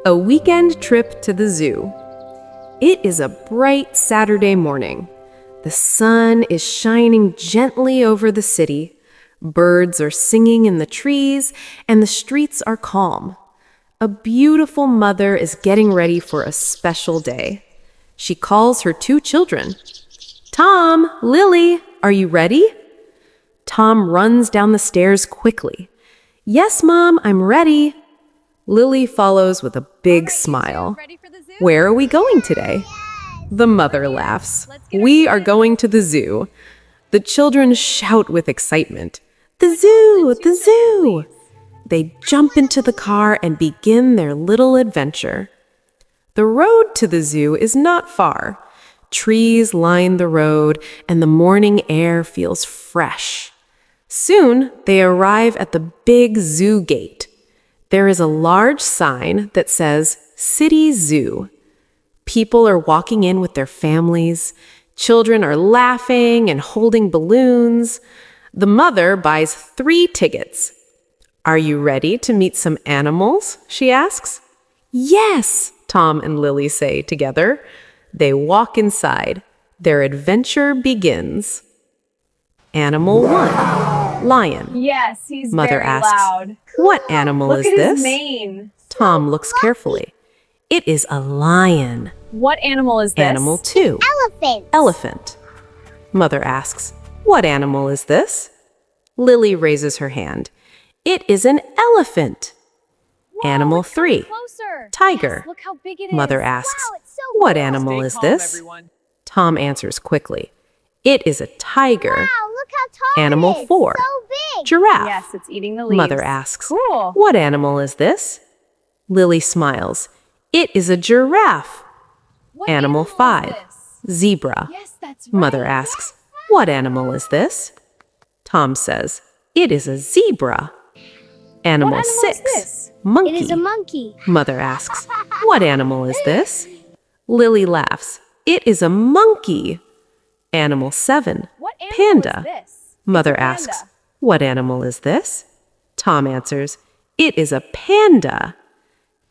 A weekend trip to the zoo. It is a bright Saturday morning. The sun is shining gently over the city. Birds are singing in the trees, and the streets are calm. A beautiful mother is getting ready for a special day. She calls her two children. Tom, Lily, are you ready? Tom runs down the stairs quickly. Yes, Mom, I'm ready. Lily follows with a big smile. Where are we going today? The mother laughs. We are going to the zoo. The children shout with excitement. The zoo! The zoo! They jump into the car and begin their little adventure. The road to the zoo is not far. Trees line the road, and the morning air feels fresh. Soon, they arrive at the big zoo gate. There is a large sign that says, City Zoo. People are walking in with their families. Children are laughing and holding balloons. The mother buys 3 tickets. Are you ready to meet some animals? She asks. Yes, Tom and Lily say together. They walk inside. Their adventure begins. Animal 1, lion. Yes, he's Mother very asks, loud. What animal Look is at this? his mane. Tom looks carefully. It is a lion. What animal is this? Animal 2, Elephant. elephant. Mother asks, What animal is this? Lily raises her hand. It is an elephant. Whoa, Animal it's coming 3, closer. tiger. Yes, look how big it is. Mother asks, Wow, it's so What cool. animal is Stay calm, this? everyone. Tom answers quickly. It is a tiger. Wow, look how tall Animal it is. 4, So big. giraffe. Yes, it's eating the leaves. Mother asks, Cool. What animal is this? Lily smiles. It is a giraffe. What Animal is 5, this? zebra. Yes, that's right. Mother asks, What animal is this? Tom says, It is a zebra. Animal What animal is 6, this? monkey. It is a monkey. Mother asks, What animal is this? Lily laughs. It is a monkey. Animal 7, What animal panda. is this? Mother It's a asks, panda. What animal is this? Tom answers, It is a panda.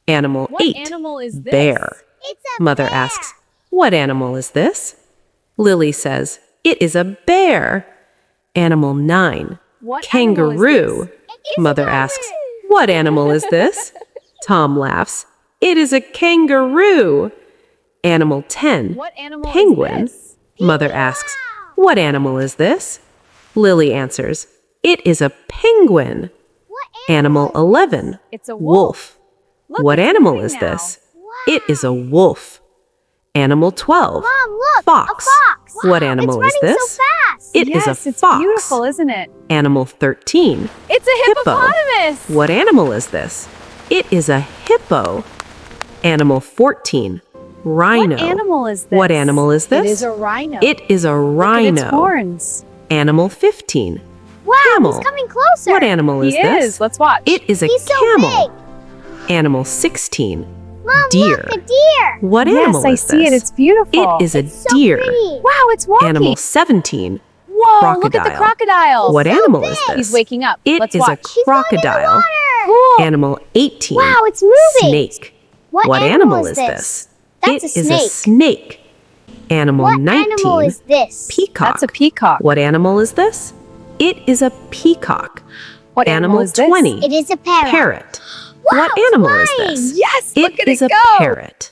Animal What 8, animal is this? bear. It's a Mother bear. asks, What animal is this? Lily says, It is a bear. Animal 9, What animal is kangaroo. this? It's Mother a asks, What animal is this? Tom laughs, It is a kangaroo. Animal 10, What animal penguin. is this? Mother asks, What animal is this? Lily answers, It is a penguin. What Animal 11, It's a wolf. Look, What it's animal moving is now. this? It is a wolf. Animal 12, Mom, look. fox. A fox. What Wow, animal it's is running this? So fast. It is Yes, a it's fox. beautiful, isn't it? Animal 13, It's a hippo. hippopotamus. What animal is this? It is a hippo. Animal 14, rhino. What animal is this? What animal is this? It is a rhino. It is a Look at its rhino. horns. Animal 15, Wow, camel. he's coming closer. What animal is He this? is. Let's watch. It is a He's so camel. big. Animal 16, Mom, deer. look, a deer. What yes, animal I is see this? it. It's beautiful. It is a So deer. pretty. Wow, it's walking. Animal 17, Whoa, look at the crocodile. crocodile. What animal is big. this? He's waking up. It Let's is watch. a crocodile. Cool. Animal 18, Wow, it's moving. snake. What animal is this? That's It a is snake. a snake. Animal What 19, animal is this? peacock. That's a peacock. What animal is this? It is a peacock. What Animal is this? 20, It is a parrot. parrot. Wow, What it's animal is flying. this? Yes, look It at is it a go. parrot.